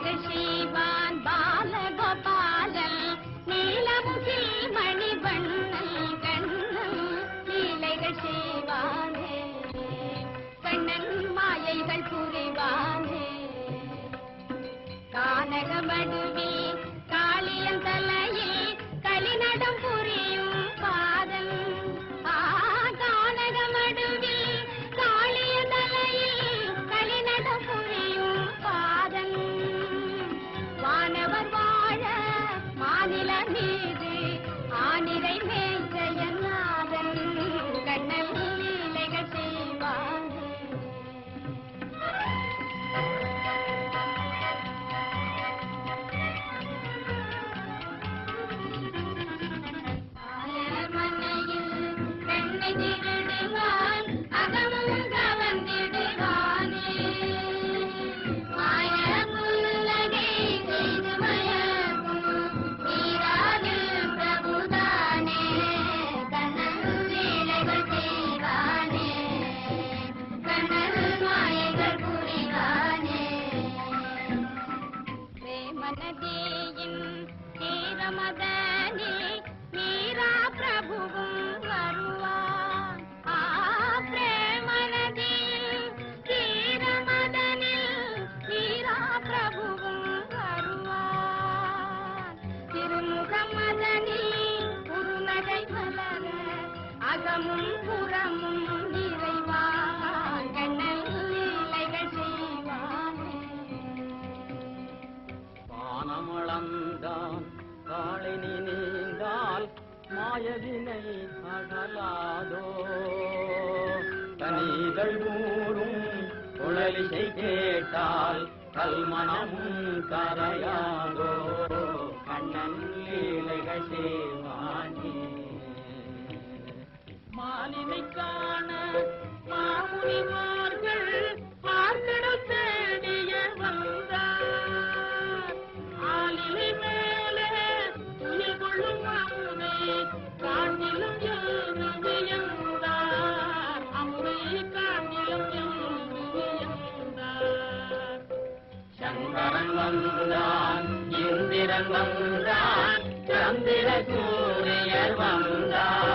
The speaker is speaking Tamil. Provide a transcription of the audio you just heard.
லீலைகள் செய்வான் பாலகோபாலன் நீலமுகில் மணிவண்ணன் கண்ணன் லீலைகள் செய்வானே கண்ணன் மாயைகள் புரிவானே கானகமடுவில் காளியன் தலையில் களிநடம் புரியும் பாதன் கானகமடுவில் காளியன் தலையில் களிநடம் புரியும் பாதன் வானவர் வாழ மாநில மீது ஆனிரை மேய்ச்சயநாதன் கண்ணன் லீலைகள் செய்வான் திருடுவான் அகமும் கவர்ந்திடுவானே மாய புல்லகை செய்து மயக்கும் நீராது பிரபுதானே கண்ணன் லீலைகள் செய்வானே கண்ணன் மாயைகள் புரிவானே பிரேமநதியின் தீரமதனில் மீரா பிரபுவும் வருவான் பிரேமநதியில் தீரமதனில் மீரா பிரபுவும் வருவான் திருமுகமதனில் குறுநகை மலர அகமும் புறமும் நிறைவான் கண்ணன் லீலைகள் செய்வானே வானமளந்தான் காளினி நீந்தால் மாயவினை அகலாதோ கனிகள் ஊரும் குழலிசை கேட்டால் கல்மனமும் கரையாதோ கண்ணன் லீலைகள் செய்வானே மாலினை காண மாமுனிமார்கள் மார்கடல் தேடிய வந்தார் ஆலிலை மேலே துயில் கொள்ளும் அமுதை காண்டிலும் எழுந்து வியந்தார் அமுதை காண்டிலும் எழுந்து வியந்தார் சங்கரன் வந்தான் இந்திரன் வந்தான் சந்திர சூரியர் வந்தார்